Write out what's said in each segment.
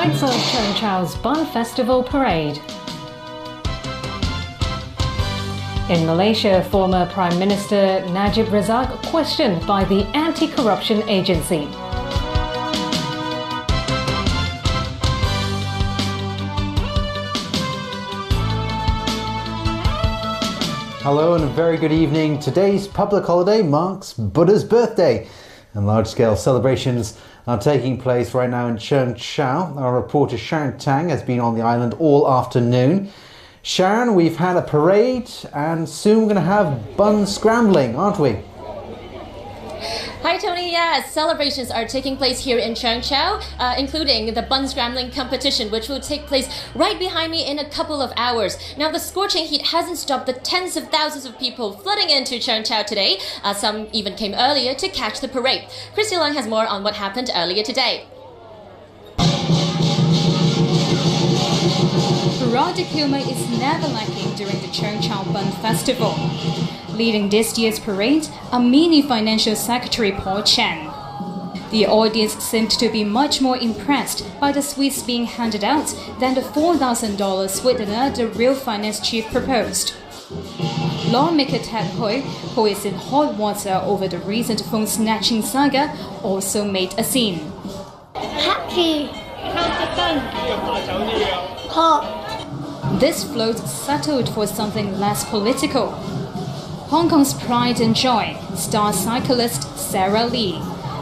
Sights of Cheung Chao's Bun Festival Parade. In Malaysia, former Prime Minister Najib Razak questioned by the Anti-Corruption Agency. Hello and a very good evening. Today's public holiday marks Buddha's birthday, and large-scale celebrations are taking place right now in Cheung Chau. Our reporter Sharon Tang has been on the island all afternoon. Sharon, we've had a parade and soon we're going to have bun scrambling, aren't we? Hi Tony, yes, celebrations are taking place here in Cheung Chau, including the bun scrambling competition, which will take place right behind me in a couple of hours. Now, the scorching heat hasn't stopped the tens of thousands of people flooding into Cheung Chau today. Some even came earlier to catch the parade. Christy Leung has more on what happened earlier today. Parodic humour is never lacking during the Cheung Chau Bun Festival. Leading this year's parade, a mini Financial Secretary Paul Chen. The audience seemed to be much more impressed by the sweets being handed out than the $4,000 sweetener the real finance chief proposed. Lawmaker Ted Hui, who is in hot water over the recent phone snatching saga, also made a scene. Happy. Hot. This float settled for something less political. Hong Kong's pride and joy, star cyclist Sarah Lee.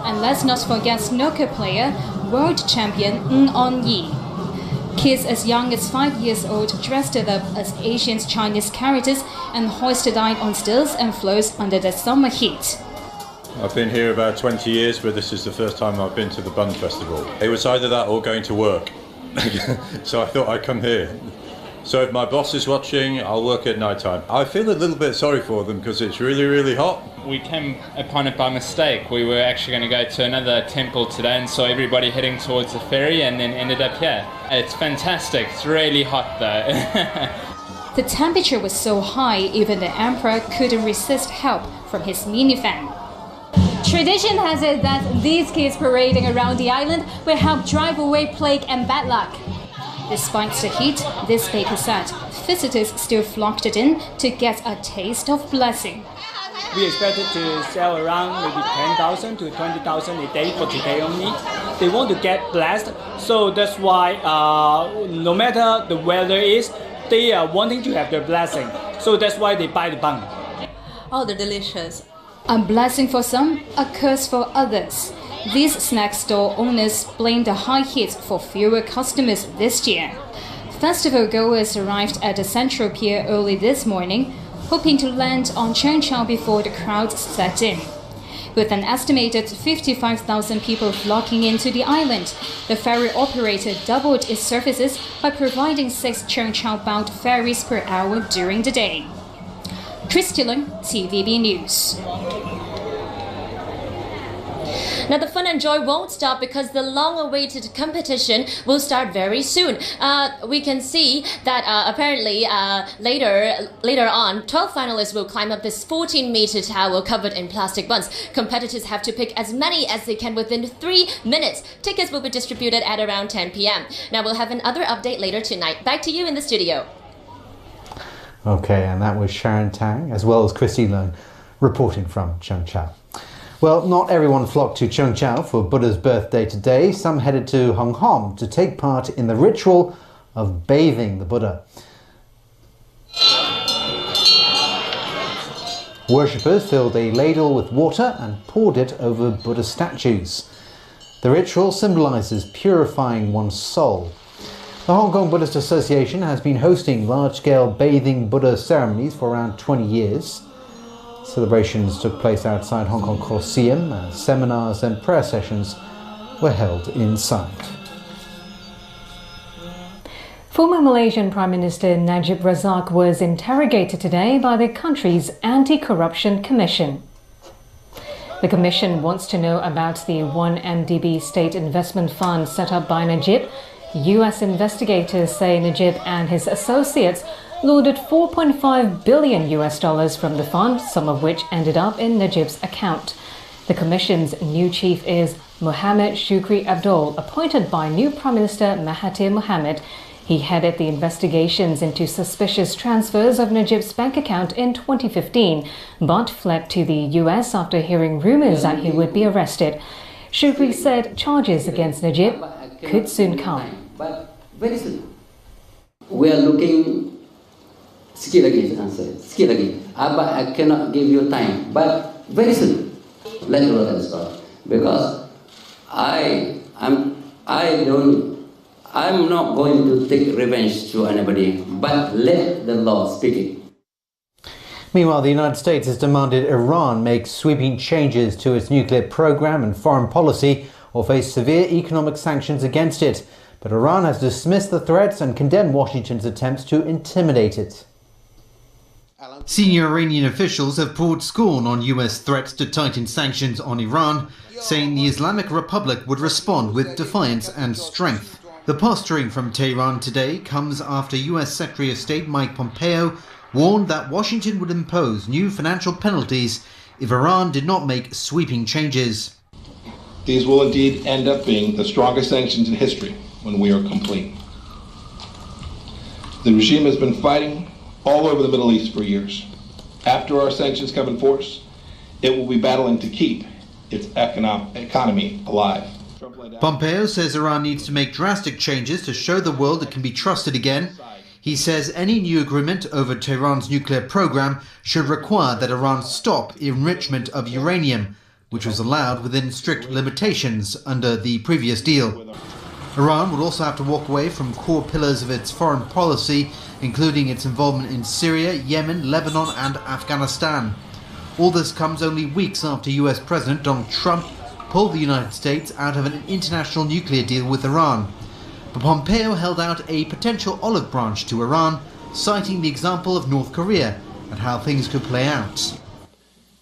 And let's not forget snooker player, world champion Ng On Yi. Kids as young as 5 years old dressed up as ancient Chinese characters and hoisted iron on stilts and floats under the summer heat. I've been here about 20 years, but this is the first time I've been to the Bun Festival. It was either that or going to work, so I thought I'd come here. So if my boss is watching, I'll work at night time. I feel a little bit sorry for them because it's really, really hot. We came upon it by mistake. We were actually going to go to another temple today and saw everybody heading towards the ferry and then ended up here. It's fantastic. It's really hot though. The temperature was so high, even the emperor couldn't resist help from his mini-fan. Tradition has it that these kids parading around the island will help drive away plague and bad luck. Despite the heat, this baker said, visitors still flocked in to get a taste of blessing. We expected to sell around maybe 10,000 to 20,000 a day for today only. They want to get blessed, so that's why no matter the weather is, they are wanting to have their blessing. So that's why they buy the bun. Oh, they're delicious. A blessing for some, a curse for others. These snack store owners blame the high heat for fewer customers this year. Festival goers arrived at the Central Pier early this morning, hoping to land on Cheung Chau before the crowds set in. With an estimated 55,000 people flocking into the island, the ferry operator doubled its services by providing 6 Cheung Chau-bound ferries per hour during the day. Christy Leung, TVB News. Now, the fun and joy won't stop because the long-awaited competition will start very soon. We can see that apparently later on, 12 finalists will climb up this 14-meter tower covered in plastic buns. Competitors have to pick as many as they can within 3 minutes. Tickets will be distributed at around 10 p.m. Now, we'll have another update later tonight. Back to you in the studio. Okay, and that was Sharon Tang as well as Christy Leung reporting from Cheung Chau. Well, not everyone flocked to Cheung Chau for Buddha's birthday today. Some headed to Hong Kong to take part in the ritual of bathing the Buddha. Worshippers filled a ladle with water and poured it over Buddha statues. The ritual symbolises purifying one's soul. The Hong Kong Buddhist Association has been hosting large-scale bathing Buddha ceremonies for around 20 years. Celebrations took place outside Hong Kong Colosseum, and seminars and prayer sessions were held inside. Former Malaysian Prime Minister Najib Razak was interrogated today by the country's Anti-Corruption Commission. The commission wants to know about the 1MDB state investment fund set up by Najib. US investigators say Najib and his associates laundered $4.5 billion from the fund, some of which ended up in Najib's account. The Commission's new chief is Mohammed Shukri Abdul, appointed by new Prime Minister Mahathir Mohamad. He headed the investigations into suspicious transfers of Najib's bank account in 2015, but fled to the US after hearing rumors that he would be arrested. Shukri said charges against Najib could soon come. But very soon. We are looking skill again. But I cannot give you time. But very soon, let the water start. Because I'm not going to take revenge to anybody, but let the law speak it. Meanwhile, the United States has demanded Iran make sweeping changes to its nuclear program and foreign policy or face severe economic sanctions against it. But Iran has dismissed the threats and condemned Washington's attempts to intimidate it. Senior Iranian officials have poured scorn on US threats to tighten sanctions on Iran, saying the Islamic Republic would respond with defiance and strength. The posturing from Tehran today comes after US Secretary of State Mike Pompeo warned that Washington would impose new financial penalties if Iran did not make sweeping changes. These will indeed end up being the strongest sanctions in history when we are complete. The regime has been fighting all over the Middle East for years. After our sanctions come in force, it will be battling to keep its economy alive. Pompeo says Iran needs to make drastic changes to show the world it can be trusted again. He says any new agreement over Tehran's nuclear program should require that Iran stop enrichment of uranium, which was allowed within strict limitations under the previous deal. Iran would also have to walk away from core pillars of its foreign policy, including its involvement in Syria, Yemen, Lebanon and Afghanistan. All this comes only weeks after US President Donald Trump pulled the United States out of an international nuclear deal with Iran. But Pompeo held out a potential olive branch to Iran, citing the example of North Korea and how things could play out.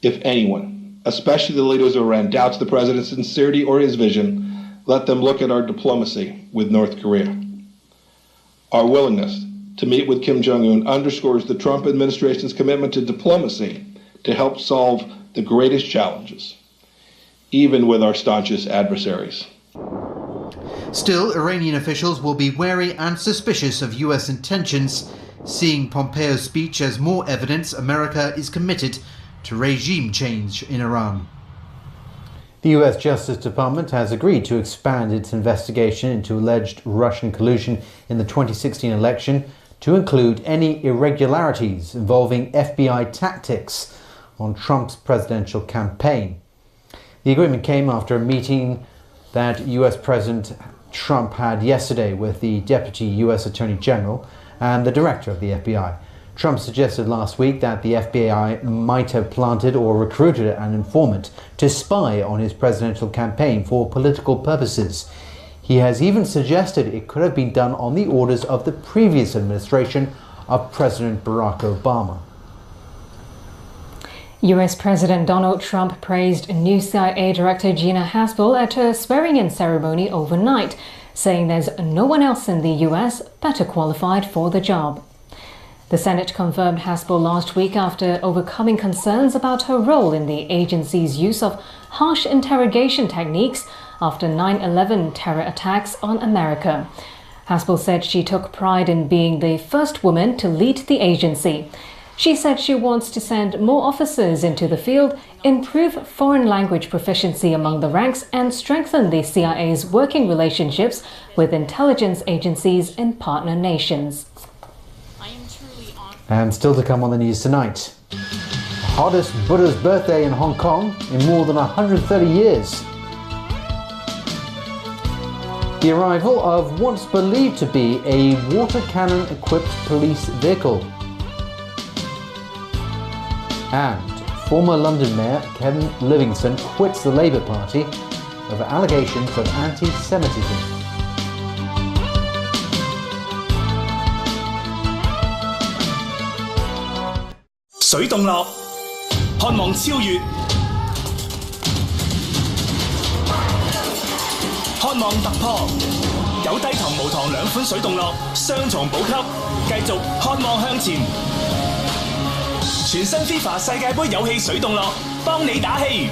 If anyone, especially the leaders of Iran, doubts the president's sincerity or his vision, let them look at our diplomacy with North Korea. Our willingness to meet with Kim Jong-un underscores the Trump administration's commitment to diplomacy to help solve the greatest challenges, even with our staunchest adversaries. Still, Iranian officials will be wary and suspicious of US intentions, seeing Pompeo's speech as more evidence America is committed to regime change in Iran. The US Justice Department has agreed to expand its investigation into alleged Russian collusion in the 2016 election to include any irregularities involving FBI tactics on Trump's presidential campaign. The agreement came after a meeting that US President Trump had yesterday with the Deputy US Attorney General and the Director of the FBI. Trump suggested last week that the FBI might have planted or recruited an informant to spy on his presidential campaign for political purposes. He has even suggested it could have been done on the orders of the previous administration of President Barack Obama. US President Donald Trump praised new CIA Director Gina Haspel at her swearing-in ceremony overnight, saying there's no one else in the US better qualified for the job. The Senate confirmed Haspel last week after overcoming concerns about her role in the agency's use of harsh interrogation techniques after 9/11 terror attacks on America. Haspel said she took pride in being the first woman to lead the agency. She said she wants to send more officers into the field, improve foreign language proficiency among the ranks, and strengthen the CIA's working relationships with intelligence agencies in partner nations. And still to come on the news tonight. Hottest Buddha's birthday in Hong Kong in more than 130 years. The arrival of what's believed to be a water cannon-equipped police vehicle. And former London Mayor Kevin Livingstone quits the Labour Party over allegations of anti-Semitism. 水動樂，渴望超越，渴望突破。有低糖無糖兩款水動樂，雙重補給，繼續渴望向前。全新 FIFA 世界盃遊戲水動樂，幫你打氣。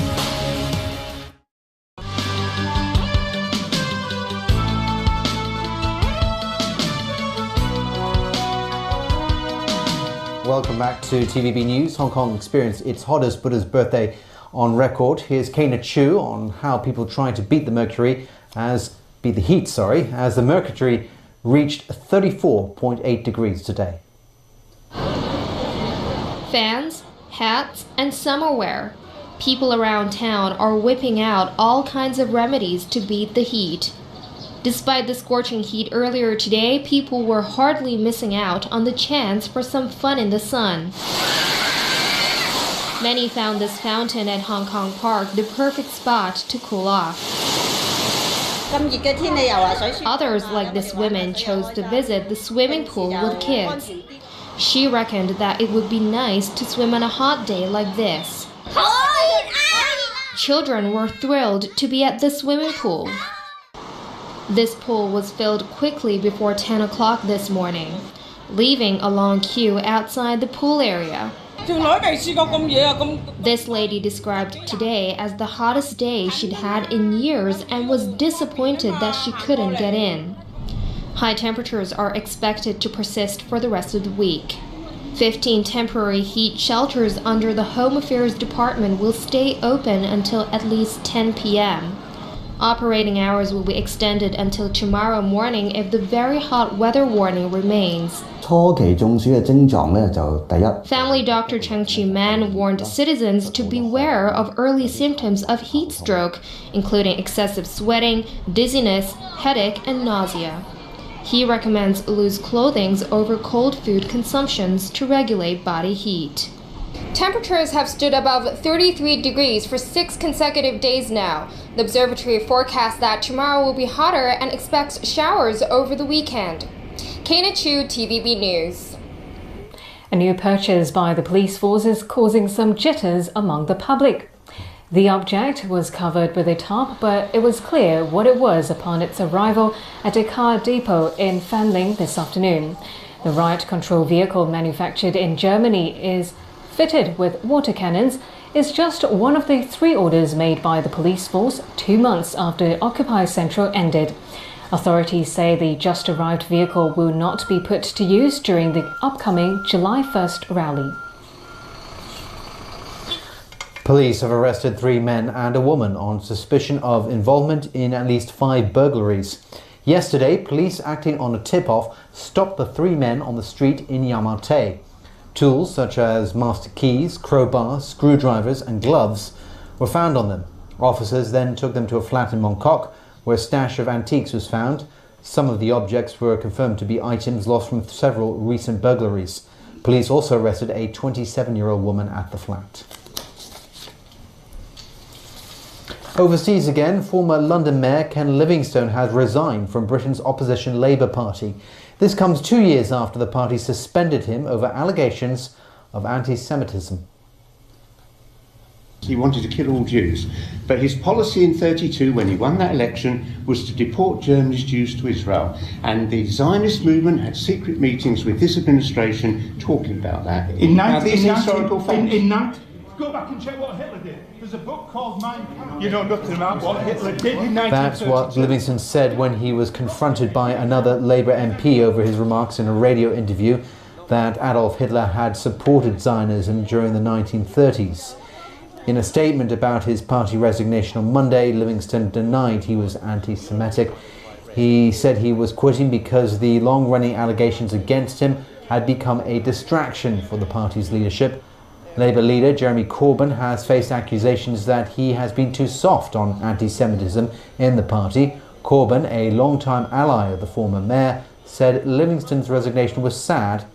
welcome back to TVB News. Hong Kong experienced its hottest Buddha's birthday on record. Here's Kaina Chu on how people try to beat the heat, as the mercury reached 34.8 degrees today. Fans, hats, and summer wear. People around town are whipping out all kinds of remedies to beat the heat. Despite the scorching heat earlier today, people were hardly missing out on the chance for some fun in the sun. Many found this fountain at Hong Kong Park the perfect spot to cool off. Others, like this woman, chose to visit the swimming pool with kids. She reckoned that it would be nice to swim on a hot day like this. Children were thrilled to be at the swimming pool. This pool was filled quickly before 10 o'clock this morning, leaving a long queue outside the pool area. This lady described today as the hottest day she'd had in years and was disappointed that she couldn't get in. High temperatures are expected to persist for the rest of the week. 15 temporary heat shelters under the Home Affairs Department will stay open until at least 10 p.m. Operating hours will be extended until tomorrow morning if the very hot weather warning remains. Family doctor Cheng Chi-man warned citizens to beware of early symptoms of heat stroke, including excessive sweating, dizziness, headache, and nausea. He recommends loose clothing over cold food consumptions to regulate body heat. Temperatures have stood above 33 degrees for 6 consecutive days now. The observatory forecasts that tomorrow will be hotter and expects showers over the weekend. Kaina Chu, TVB News. A new purchase by the police force is causing some jitters among the public. The object was covered with a tarp, but it was clear what it was upon its arrival at a car depot in Fanling this afternoon. The riot control vehicle manufactured in Germany is fitted with water cannons, is just one of the 3 orders made by the police force 2 months after Occupy Central ended. Authorities say the just-arrived vehicle will not be put to use during the upcoming July 1st rally. Police have arrested 3 men and a woman on suspicion of involvement in at least 5 burglaries. Yesterday, police acting on a tip-off stopped the 3 men on the street in Yau Ma Tei. Tools such as master keys, crowbars, screwdrivers and gloves were found on them. Officers then took them to a flat in Mong Kok where a stash of antiques was found. Some of the objects were confirmed to be items lost from several recent burglaries. Police also arrested a 27-year-old woman at the flat. Overseas again, former London Mayor Ken Livingstone has resigned from Britain's opposition Labour Party. This comes 2 years after the party suspended him over allegations of anti-Semitism. He wanted to kill all Jews, but his policy in 1932, when he won that election, was to deport Germany's Jews to Israel. And the Zionist movement had secret meetings with this administration talking about that. Go back and check what Hitler did. There's a book called Mein Kampf. You know nothing about what Hitler did in 1932. That's what Livingstone said when he was confronted by another Labour MP over his remarks in a radio interview that Adolf Hitler had supported Zionism during the 1930s. In a statement about his party resignation on Monday, Livingstone denied he was anti-Semitic. He said he was quitting because the long-running allegations against him had become a distraction for the party's leadership. Labour leader Jeremy Corbyn has faced accusations that he has been too soft on anti-Semitism in the party. Corbyn, a long-time ally of the former mayor, said Livingstone's resignation was sad,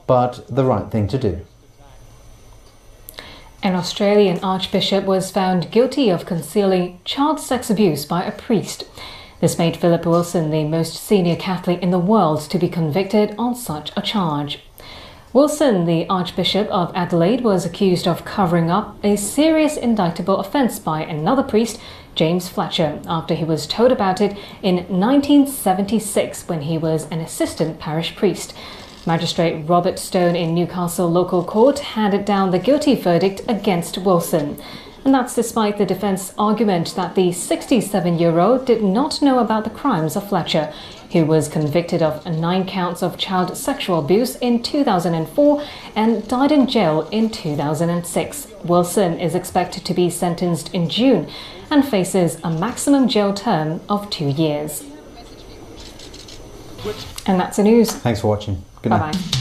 but the right thing to do. An Australian archbishop was found guilty of concealing child sex abuse by a priest. This made Philip Wilson the most senior Catholic in the world to be convicted on such a charge. Wilson, the Archbishop of Adelaide, was accused of covering up a serious indictable offence by another priest, James Fletcher, after he was told about it in 1976 when he was an assistant parish priest. Magistrate Robert Stone in Newcastle Local Court handed down the guilty verdict against Wilson. And that's despite the defence argument that the 67-year-old did not know about the crimes of Fletcher. who was convicted of 9 counts of child sexual abuse in 2004 and died in jail in 2006. Wilson is expected to be sentenced in June and faces a maximum jail term of 2 years. And that's the news. Thanks for watching. Good night. Bye-bye.